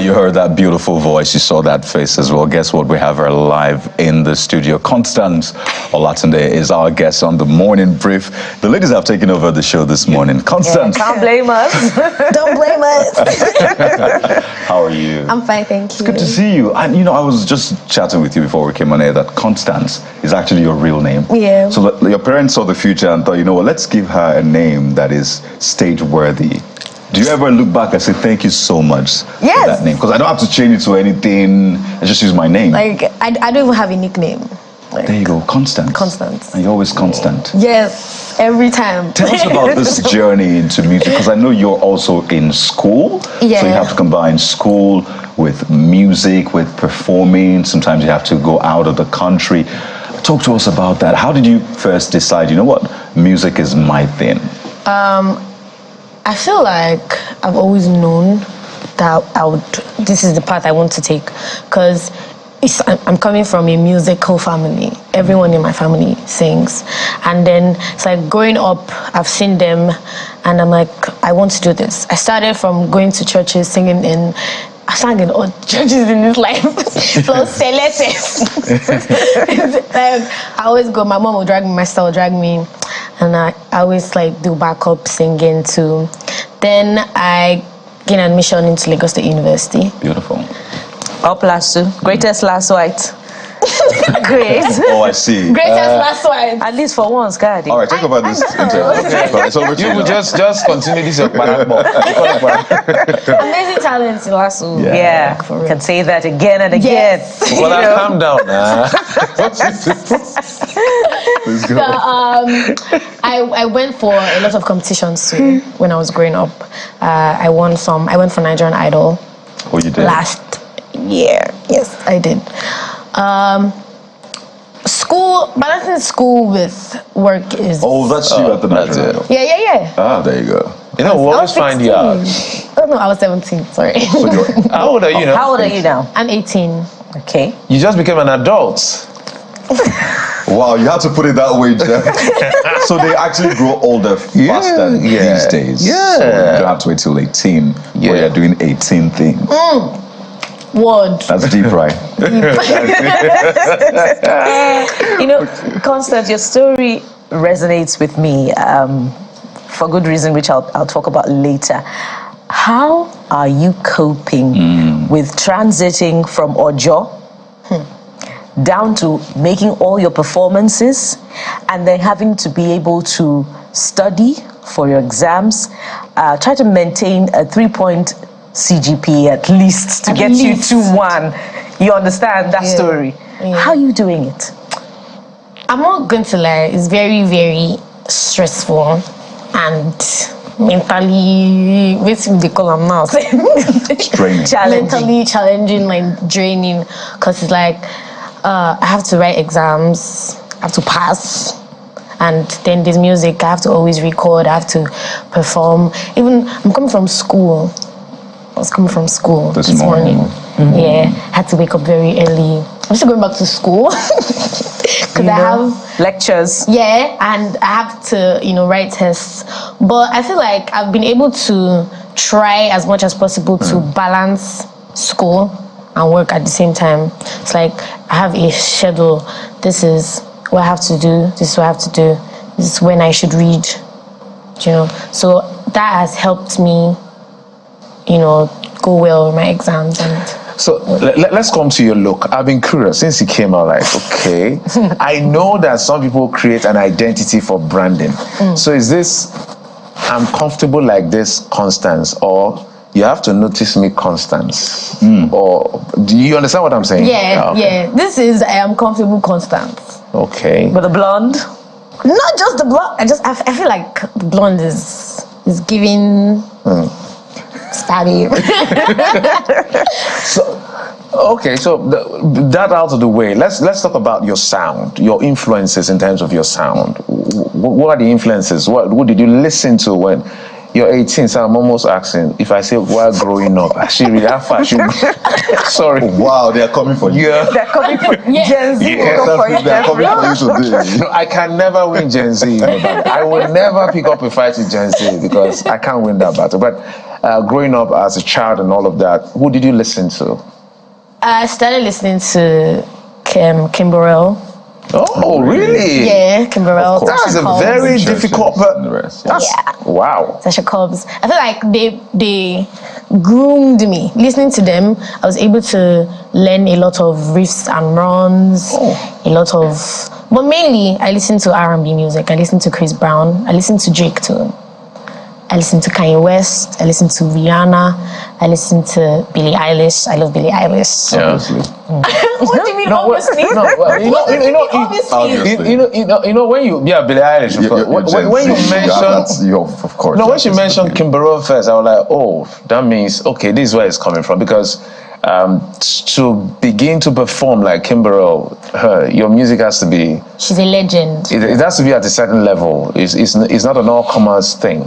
you heard that beautiful voice, you saw that face as well. Guess what? We have her live in the studio. Constance Olatunde is our guest on the morning brief. The ladies have taken over the show this morning. Constance. Yeah, can't blame us. Don't blame us. How are you? I'm fine, thank you. It's good to see you. And you know, I was just chatting with you before we came on air that Constance is actually your real name. Yeah. So your parents saw the future and thought, you know what, let's give her a name that is stage worthy. Do you ever look back and say thank you so much for that name? Because I don't have to change it to anything. I just use my name. Like, I don't even have a nickname. Like, there you go, Constance. Constance. And you're always constant. Yes, every time. Tell us about this journey into music, because I know you're also in school. Yeah. So you have to combine school with music, with performing. Sometimes you have to go out of the country. Talk to us about that. How did you first decide, you know what, music is my thing? I feel like I've always known that this is the path I want to take, because I'm coming from a musical family. Everyone in my family sings. And then it's like growing up, I've seen them and I'm like, I want to do this. I started from going to churches, singing I sang in all churches in this life. Plus Celestes. I always go, my mom will drag me, my sister will drag me. And I always like do backup singing too. Then I gained admission into Lagos State University. Beautiful. Up last two. Greatest last white. Great. Oh, I see. Greatest last white. At least for once, God. All right, talk about this. Okay, it's over to You just continue this. Amazing talent in Lasso. Yeah, you can say that again and again. Yes. Well, calm down. Let's go. So, I went for a lot of competitions too when I was growing up. I went for Nigerian Idol. Oh, you did? Last year. Yes, I did. Balancing school with work is... Oh, that's you at the Nigerian Idol. Yeah. Ah, there you go. You know, we'll always find you out. Oh, no, I was 17, sorry. How old are you now? How old are you now? I'm 18. Okay. You just became an adult. Wow, you have to put it that way, Jeff. So they actually grow older faster these days. Yeah. So you don't have to wait till 18 where you're doing 18 things. Word. That's deep, right? You know, Constance, your story resonates with me for good reason, which I'll talk about later. How are you coping with transiting from Ojo down to making all your performances and then having to be able to study for your exams, try to maintain a 3-point CGPA at least to get you to 1. You understand that story? Yeah. How are you doing it? I'm not going to lie, it's very, very stressful and mentally, basically, I'm now mentally challenging, like draining, because it's like I have to write exams, I have to pass, and then there's music, I have to always record, I have to perform. Even I'm coming from school. I was coming from school this morning. Yeah, had to wake up very early. I'm still going back to school because I have lectures. Yeah, and I have to, write tests. But I feel like I've been able to try as much as possible to balance school and work at the same time. It's like I have a schedule. This is what I have to do. This is what I have to do. This is when I should read. So that has helped me, go well in my exams. And so let's come to your look. I've been curious since you came out. Like, okay, I know that some people create an identity for branding. So is this, I'm comfortable like this, Constance, or you have to notice me, Constance? Or do you understand what I'm saying? Yeah, yeah. This is I am comfortable, Constance. Okay. But the blonde? Not just the blonde. I feel like the blonde is giving. Study. So that out of the way, let's talk about your sound, your influences in terms of your sound. What are the influences? What did you listen to when you're 18? So I'm almost asking if I say while growing up, actually, how far should sorry. Wow, they are coming for you. Yeah. They're coming for Gen Z. They are coming for you today. I can never win Gen Z. I will never pick up a fight with Gen Z because I can't win that battle. But growing up as a child and all of that, who did you listen to? I started listening to Kimberell. Oh, really? Yeah, Kimberell. That's a very difficult. Wow. Sasha Cobbs. I feel like they groomed me. Listening to them, I was able to learn a lot of riffs and runs, a lot of. But mainly, I listen to R&B music. I listen to Chris Brown. I listen to Drake too. I listen to Kanye West. I listen to Rihanna. I listen to Billie Eilish. I love Billie Eilish. Yeah. Obviously. What do you mean, obviously? No, well, you know when you Billie Eilish. When you mentioned, of course. No, when she mentioned Kimberell first, I was like, oh, that means okay, this is where it's coming from because. To begin to perform like Kimberell, your music has to be. She's a legend. It has to be at a certain level. It's not an all-comers thing.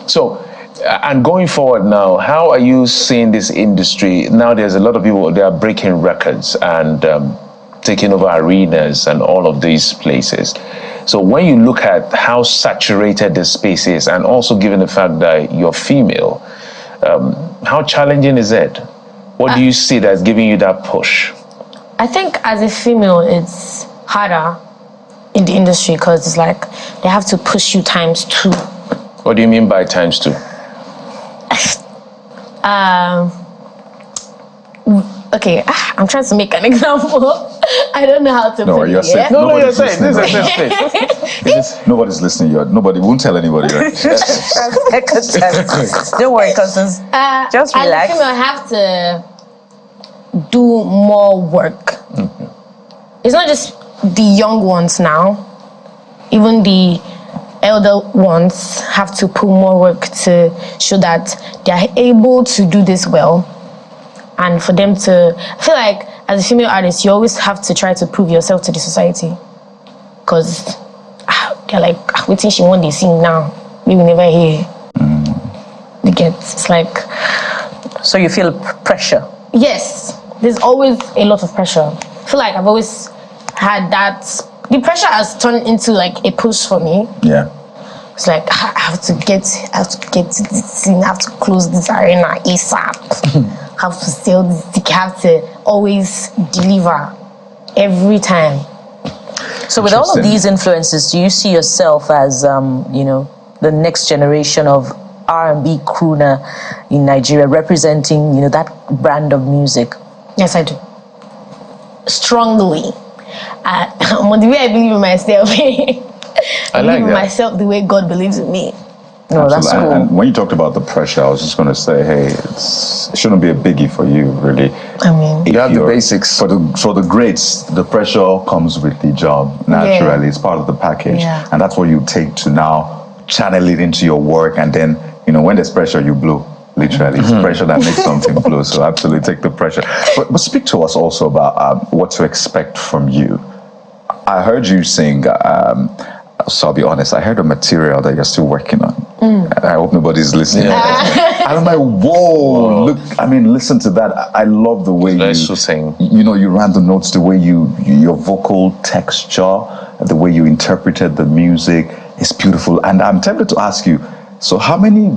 So, and going forward now, how are you seeing this industry? Now there's a lot of people, they are breaking records and taking over arenas and all of these places. So when you look at how saturated this space is, and also given the fact that you're female, how challenging is it? What do you see that's giving you that push? I think as a female, it's harder in the industry because it's like they have to push you times 2. What do you mean by times 2? Okay, I'm trying to make an example. I don't know how to No, put you're it. safe. Yeah? No, you're Nobody's safe. This is a listening, safe space. Nobody's listening. Nobody won't tell anybody. Right? Don't worry, Constance. Just relax. As a female, I have to do more work. It's not just the young ones now. Even the elder ones have to put more work to show that they are able to do this well. And for them to, I feel like as a female artist, you always have to try to prove yourself to the society. Because they're like, waiting she want to sing now. We will never hear. They get, it's like. So you feel pressure? Yes, there's always a lot of pressure. I feel like I've always had that. The pressure has turned into like a push for me. Yeah. It's like I have to get to this scene, I have to close this arena ASAP. Have to sell this ticket, have to always deliver every time. So with all of these influences, do you see yourself as, the next generation of R&B crooner in Nigeria, representing, that brand of music? Yes, I do. Strongly. The way I believe in myself. I believe in myself the way God believes in me. No, that's cool. And when you talked about the pressure, I was just going to say, hey, it shouldn't be a biggie for you, really. I mean, you have the basics. For the greats, the pressure comes with the job naturally. Yeah. It's part of the package, and that's what you take to now channel it into your work. And then, when there's pressure, you blow. Literally, it's pressure that makes something blow. So absolutely take the pressure. But speak to us also about what to expect from you. I heard you sing. So I'll be honest, I heard a material that you're still working on. I hope nobody's listening. Yeah. I'm like, whoa, look, listen to that. I love the way you sing. You ran the notes, the way your vocal texture, the way you interpreted the music is beautiful. And I'm tempted to ask you, so how many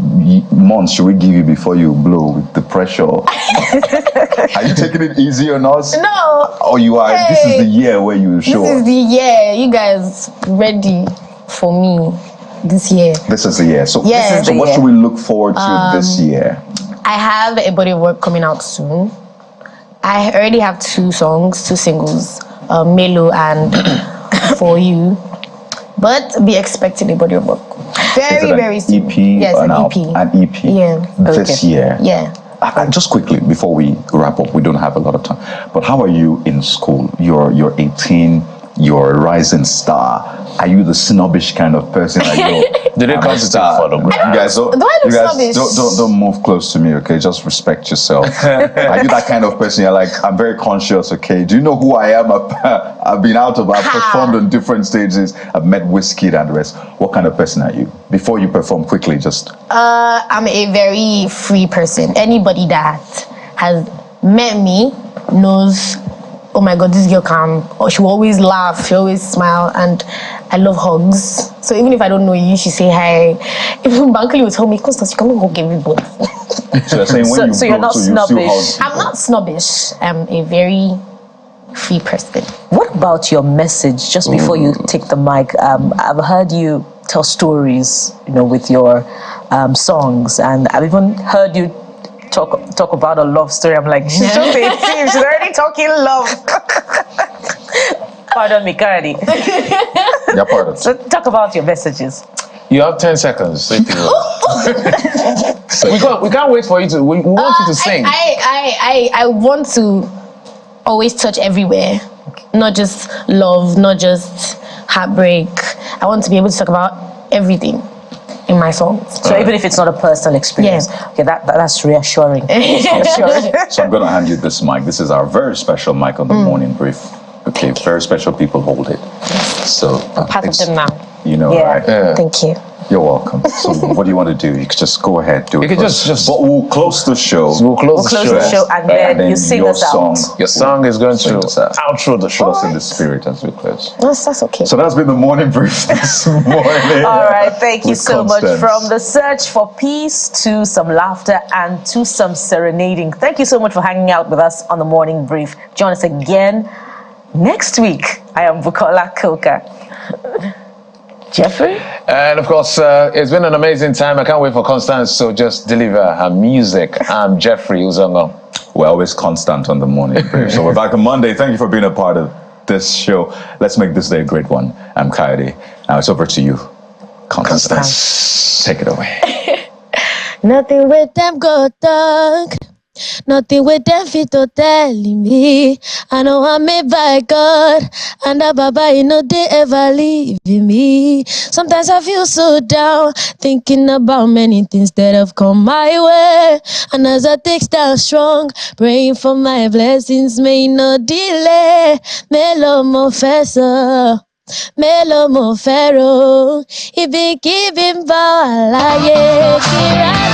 months should we give you before you blow with the pressure? Are you taking it easy on us? No. Or you are, this is the year where you show This is the year. You guys ready for me this year. This is the year. So, yeah. So what should we look forward to this year? I have a body of work coming out soon. I already have 2 songs, 2 singles, Melo and For You. But be expecting a body of work. Very soon. EP? Yes, an EP. An EP. Yeah. This year. Yeah. Just quickly before we wrap up, we don't have a lot of time. But how are you in school? You're 18. You're a rising star. Are you the snobbish kind of person? Did it come to take photograph? You guys, snobbish? don't move close to me, okay? Just respect yourself. Are you that kind of person? You're like, I'm very conscious, okay? Do you know who I am? I've been I've performed on different stages. I've met Wizkid and the rest. What kind of person are you? Before you perform, quickly, just. I'm a very free person. Anybody that has met me knows, oh my God, this girl she will always laugh, she always smile, and I love hugs. So even if I don't know you, she say hi. Even Bankly will tell me, Constance, you cannot hug everybody. So you're saying when So you you're grow, not so you still snobbish. house I'm not snobbish. I'm a very free person. What about your message? Just before you take the mic, I've heard you tell stories, with your songs, and I've even heard you talk about a love story. I'm like, she's just 18, she's already talking love. Pardon me, Cardi. You're part of it. So talk about your messages. You have 10 seconds. If you will. we can't wait for you to. We want you to sing. I want to always touch everywhere, not just love, not just heartbreak. I want to be able to talk about everything in my songs. So even if it's not a personal experience, okay, that's reassuring. Reassuring. So I'm going to hand you this mic. This is our very special mic on the morning brief. Okay, very special people hold it. So Part of them now. Right? Yeah. Thank you. You're welcome. So what do you want to do? You could just go ahead, do it. You could first. just- But we'll close the show. We'll close the show and then you sing your us out. song. Your song is going to Sing us out. outro the show. Put us in the spirit as we close. That's okay. So that's been the morning brief this morning. All right, thank you With so much. Constance. From the search for peace to some laughter and to some serenading. Thank you so much for hanging out with us on the morning brief. Join us again next week. I am Bukola Koka. Jeffrey? And of course, it's been an amazing time. I can't wait for Constance to just deliver her music. I'm Jeffrey Uzongo. We're always constant on the morning brief. So we're back on Monday. Thank you for being a part of this show. Let's make this day a great one. I'm Coyote. Now it's over to you, Constance. Take it away. Nothing with them go talk. Nothing with them fit to telling me. I know I'm made by God. And that Baba, they ever leaving me. Sometimes I feel so down, thinking about many things that have come my way. And as I take stand strong, praying for my blessings may not delay. Melo Mofessor. Melo mo fero, ibi kibimba alaye kira.